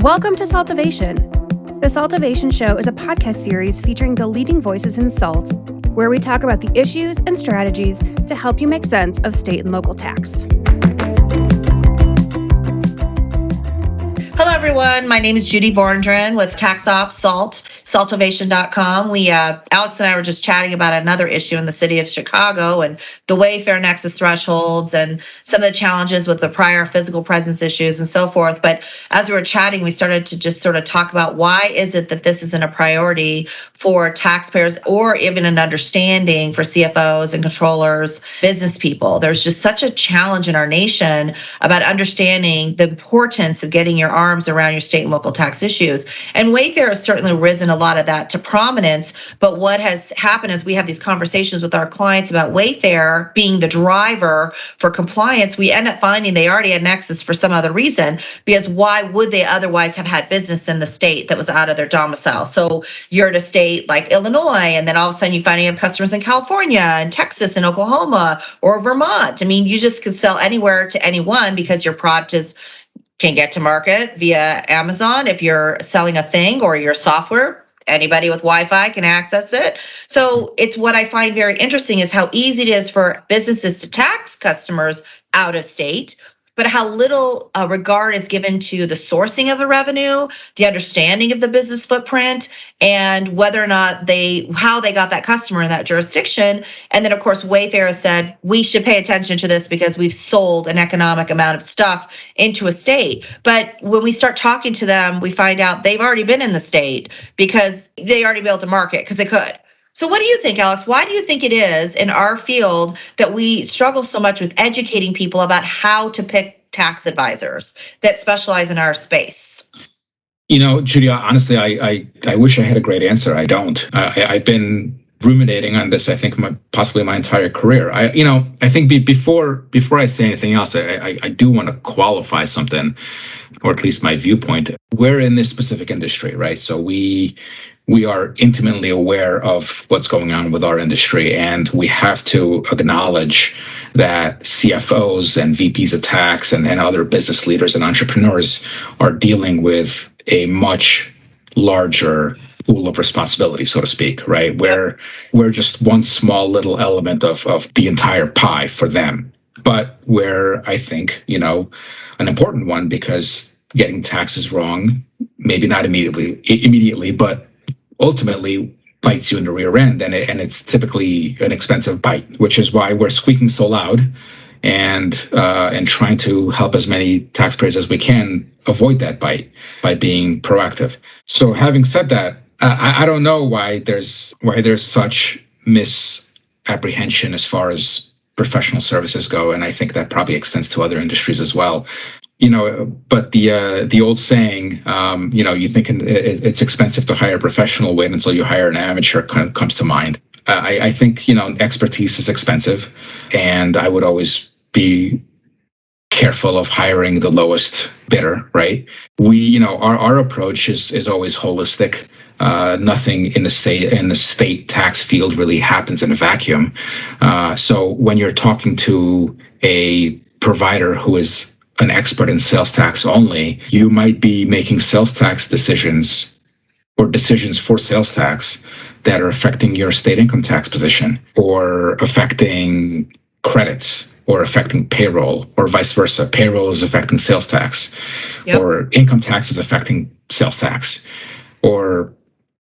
Welcome to Saltovation. The Saltovation Show is a podcast series featuring the leading voices in SALT, where we talk about the issues and strategies to help you make sense of state and local tax. Hello, everyone. My name is Judy Vorndran with TaxOps SALTovation.com. Alex and I were just chatting about another issue in the city of Chicago and the Wayfair nexus thresholds and some of the challenges with the prior physical presence issues and so forth. But as we were chatting, we started to just sort of talk about why is it that this isn't a priority for taxpayers or even an understanding for CFOs and controllers, business people. There's just such a challenge in our nation about understanding the importance of getting your arms around your state and local tax issues. And Wayfair has certainly risen a lot of that to prominence. But what has happened is we have these conversations with our clients about Wayfair being the driver for compliance. We end up finding they already had nexus for some other reason, because why would they otherwise have had business in the state that was out of their domicile? So you're at a state like Illinois, and then all of a sudden you find you have customers in California and Texas and Oklahoma or Vermont. I mean, you just could sell anywhere to anyone because your product can get to market via Amazon. If you're selling a thing or your software, anybody with Wi-Fi can access it. So it's what I find very interesting is how easy it is for businesses to tax customers out of state, but how little regard is given to the sourcing of the revenue, the understanding of the business footprint, and whether or not how they got that customer in that jurisdiction. And then, of course, Wayfair has said, we should pay attention to this because we've sold an economic amount of stuff into a state. But when we start talking to them, we find out they've already been in the state because they already built a market because they could. So what do you think, Alex? Why do you think it is in our field that we struggle so much with educating people about how to pick tax advisors that specialize in our space? You know, Judy, honestly, I wish I had a great answer. I don't. I've been ruminating on this, I think, possibly my entire career. I think before I say anything else, I do want to qualify something, or at least my viewpoint. We're in this specific industry, right? So we are intimately aware of what's going on with our industry, and we have to acknowledge that CFOs and VPs of tax and other business leaders and entrepreneurs are dealing with a much larger pool of responsibility, so to speak, right? Where we're just one small little element of the entire pie for them. But where I think, an important one, because getting taxes wrong, maybe not immediately, but ultimately bites you in the rear end, and it's typically an expensive bite, which is why we're squeaking so loud and trying to help as many taxpayers as we can avoid that bite by being proactive. So having said that, I don't know why there's such misapprehension as far as professional services go, and I think that probably extends to other industries as well. But the old saying, you think it's expensive to hire a professional, wait until you hire an amateur, kind of comes to mind. I think, expertise is expensive, and I would always be careful of hiring the lowest bidder, right? Our approach is always holistic. Nothing in the state tax field really happens in a vacuum. So when you're talking to a provider who is an expert in sales tax only, you might be making sales tax decisions or decisions for sales tax that are affecting your state income tax position, or affecting credits, or affecting payroll, or vice versa. Payroll is affecting sales tax, yep. Or income tax is affecting sales tax, or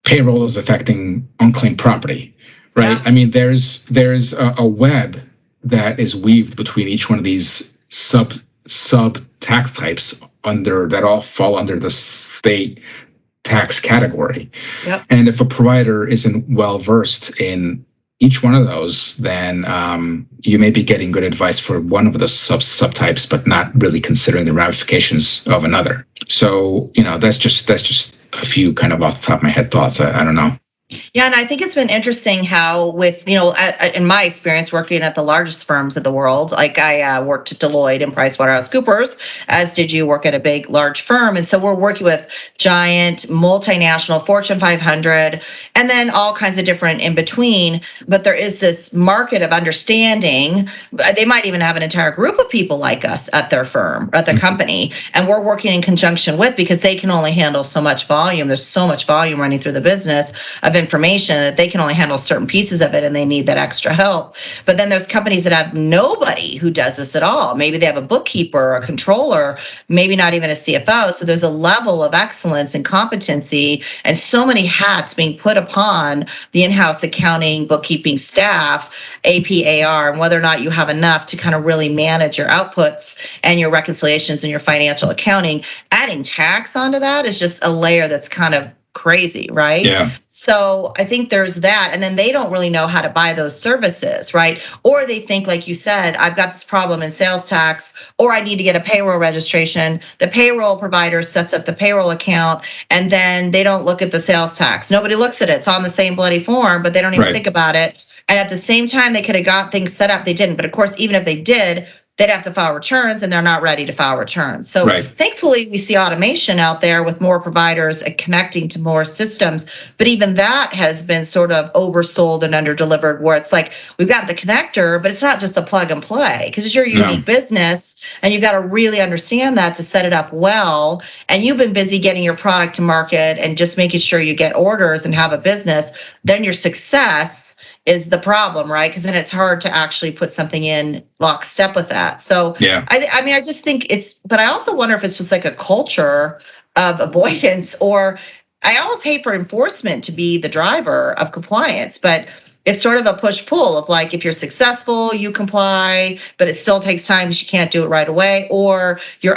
payroll is affecting unclaimed property, right? Yeah. I mean, there's a web that is weaved between each one of these sub tax types that all fall under the state tax category. Yep. And if a provider isn't well versed in each one of those, then you may be getting good advice for one of the subtypes, but not really considering the ramifications of another. So, that's just a few kind of off the top of my head thoughts. I don't know. Yeah, and I think it's been interesting how with, in my experience working at the largest firms of the world, like I worked at Deloitte and PricewaterhouseCoopers, as did you work at a big, large firm. And so we're working with giant, multinational, Fortune 500, and then all kinds of different in between. But there is this market of understanding. They might even have an entire group of people like us at their firm, at their company. And we're working in conjunction with, because they can only handle so much volume. There's so much volume running through the business of information that they can only handle certain pieces of it, and they need that extra help. But then there's companies that have nobody who does this at all. Maybe they have a bookkeeper or a controller, maybe not even a CFO. So there's a level of excellence and competency and so many hats being put upon the in-house accounting, bookkeeping staff, APAR, and whether or not you have enough to kind of really manage your outputs and your reconciliations and your financial accounting. Adding tax onto that is just a layer that's kind of crazy, right? Yeah. So I think there's that. And then they don't really know how to buy those services, right? Or they think, like you said, I've got this problem in sales tax, or I need to get a payroll registration. The payroll provider sets up the payroll account, and then they don't look at the sales tax. Nobody looks at it. It's on the same bloody form, but they don't even think about it. And at the same time, they could have got things set up. They didn't. But of course, even if they did, they'd have to file returns, and they're not ready to file returns. So thankfully, we see automation out there with more providers and connecting to more systems. But even that has been sort of oversold and underdelivered, where it's like, we've got the connector, but it's not just a plug and play, because it's your unique business, and you've got to really understand that to set it up well. And you've been busy getting your product to market and just making sure you get orders and have a business. Then your success is the problem, right? Because then it's hard to actually put something in lockstep with that. So I mean, I just think but I also wonder if it's just like a culture of avoidance, or I almost hate for enforcement to be the driver of compliance, but it's sort of a push-pull of like, if you're successful, you comply, but it still takes time because you can't do it right away, or you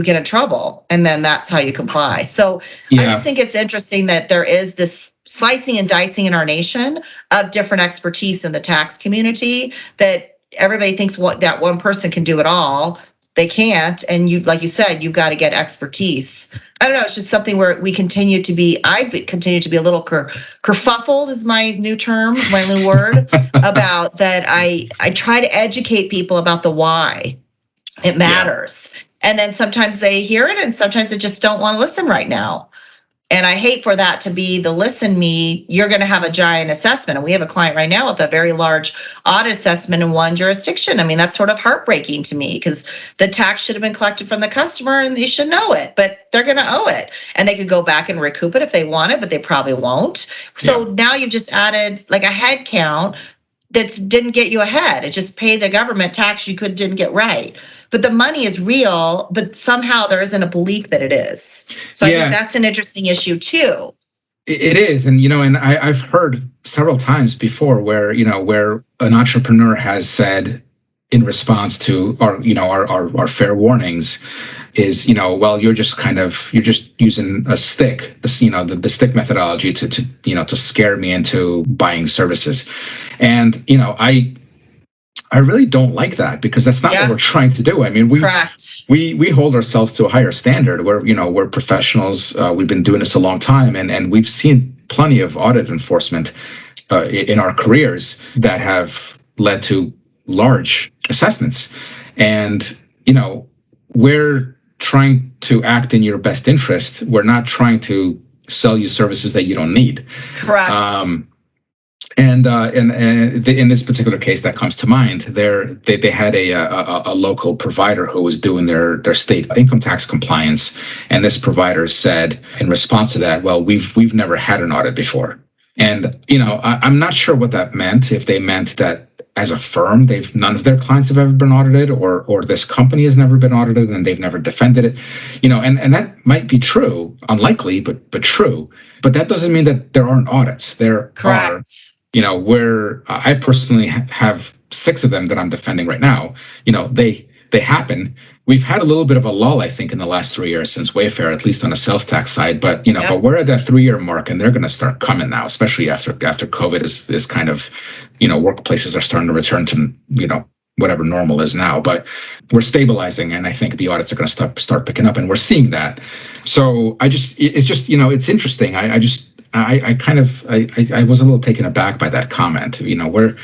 get in trouble, and then that's how you comply. So I just think it's interesting that there is this slicing and dicing in our nation of different expertise in the tax community, that everybody thinks that one person can do it all. They can't. And like you said, you've got to get expertise. I don't know. It's just something where I continue to be a little kerfuffled is my new term, my new word, about that. I try to educate people about the why it matters. And then sometimes they hear it, and sometimes they just don't want to listen right now. And I hate for that to be the listen me, you're going to have a giant assessment. And we have a client right now with a very large audit assessment in one jurisdiction. I mean, that's sort of heartbreaking to me, because the tax should have been collected from the customer and they should know it, but they're going to owe it. And they could go back and recoup it if they wanted, but they probably won't. So now you've just added like a head count that didn't get you ahead. It just paid the government tax you didn't get right. But the money is real, but somehow there isn't a belief that it is. So I think that's an interesting issue too. It is. And, and I've heard several times before where an entrepreneur has said in response to our fair warnings is, well, you're just using a stick, the stick methodology to scare me into buying services. And, I really don't like that, because that's not what we're trying to do. I mean, we hold ourselves to a higher standard. We're professionals. We've been doing this a long time, and we've seen plenty of audit enforcement in our careers that have led to large assessments. And, we're trying to act in your best interest. We're not trying to sell you services that you don't need. Correct. And in this particular case that comes to mind, they had a local provider who was doing their state income tax compliance, and this provider said in response to that, well, we've never had an audit before. And I'm not sure what that meant. If they meant that as a firm, none of their clients have ever been audited, or this company has never been audited and they've never defended it, and that might be true, unlikely, but true. But that doesn't mean that there aren't audits. There are. Where I personally have 6 of them that I'm defending right now. They happen. We've had a little bit of a lull, I think, in the last 3 years since Wayfair, at least on the sales tax side. But but we're at that 3-year mark, and they're going to start coming now, especially after COVID is kind of, workplaces are starting to return to whatever normal is now, but we're stabilizing, and I think the audits are going to start picking up, and we're seeing that. So it's just, it's interesting. I was a little taken aback by that comment. We're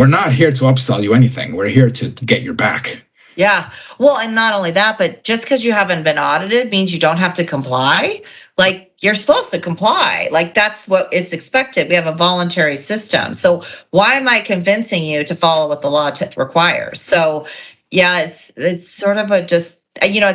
not here to upsell you anything. We're here to get your back. Yeah. Well, and not only that, but just because you haven't been audited means you don't have to comply. Like, you're supposed to comply. Like, that's what it's expected. We have a voluntary system. So why am I convincing you to follow what the law requires? So yeah, it's sort of it's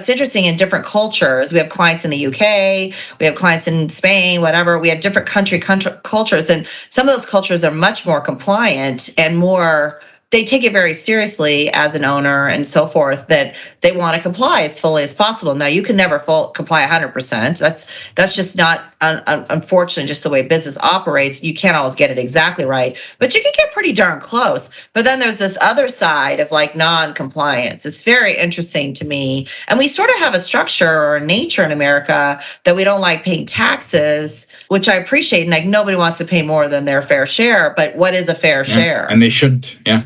interesting in different cultures. We have clients in the UK, we have clients in Spain, whatever. We have different country cultures, and some of those cultures are much more compliant and more. They take it very seriously as an owner and so forth, that they want to comply as fully as possible. Now, you can never comply 100%. That's just not, unfortunately, just the way business operates. You can't always get it exactly right, but you can get pretty darn close. But then there's this other side of like non-compliance. It's very interesting to me. And we sort of have a structure or a nature in America that we don't like paying taxes, which I appreciate. And like, nobody wants to pay more than their fair share, but what is a fair share? And they should, yeah.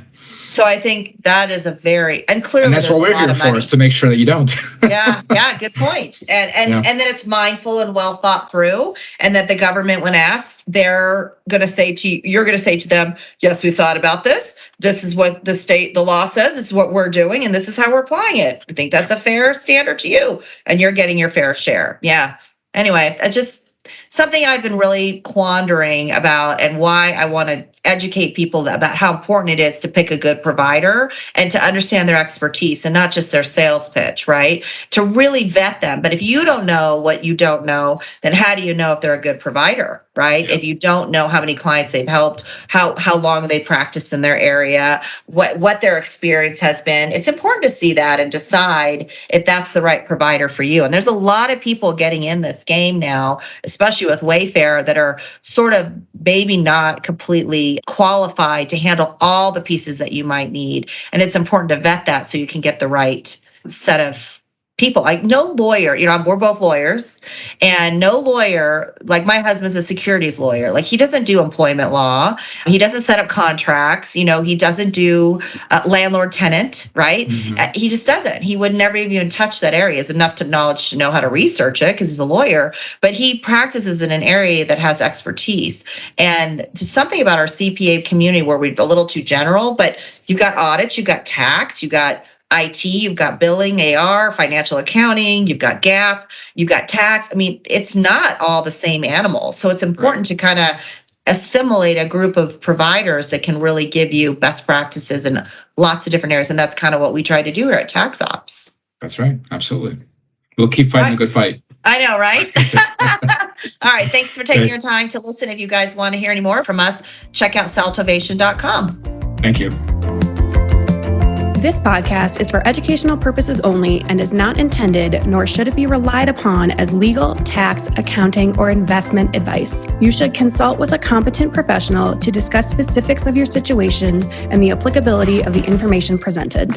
So I think that is and clearly, and that's what we're here for, is to make sure that you don't. yeah, good point. And then it's mindful and well thought through, and that the government, when asked, you're going to say to them, yes, we thought about this. This is what the law says. This is what we're doing, and this is how we're applying it. I think that's a fair standard to you, and you're getting your fair share. Yeah. Anyway, it's just something I've been really pondering about, and why I want to educate people about how important it is to pick a good provider and to understand their expertise and not just their sales pitch, right? To really vet them. But if you don't know what you don't know, then how do you know if they're a good provider, right? Yeah. If you don't know how many clients they've helped, how long they practice in their area, what their experience has been, it's important to see that and decide if that's the right provider for you. And there's a lot of people getting in this game now, especially with Wayfair, that are sort of maybe not completely qualified to handle all the pieces that you might need. And it's important to vet that so you can get the right set of people. Like, no lawyer, we're both lawyers, and no lawyer, like my husband's a securities lawyer. Like, he doesn't do employment law. He doesn't set up contracts. He doesn't do landlord tenant, right? Mm-hmm. He just doesn't. He would never even touch that area. He has enough knowledge to know how to research it because he's a lawyer, but he practices in an area that has expertise. And there's something about our CPA community where we're a little too general, but you've got audits, you've got tax, you've got IT, you've got billing, AR, financial accounting, you've got GAAP, you've got tax. I mean, it's not all the same animal. So it's important to kind of assimilate a group of providers that can really give you best practices in lots of different areas. And that's kind of what we try to do here at TaxOps. That's right. Absolutely. We'll keep fighting a good fight. I know, right? All right. Thanks for taking your time to listen. If you guys want to hear any more from us, check out saltovation.com. Thank you. This podcast is for educational purposes only and is not intended, nor should it be relied upon as legal, tax, accounting, or investment advice. You should consult with a competent professional to discuss specifics of your situation and the applicability of the information presented.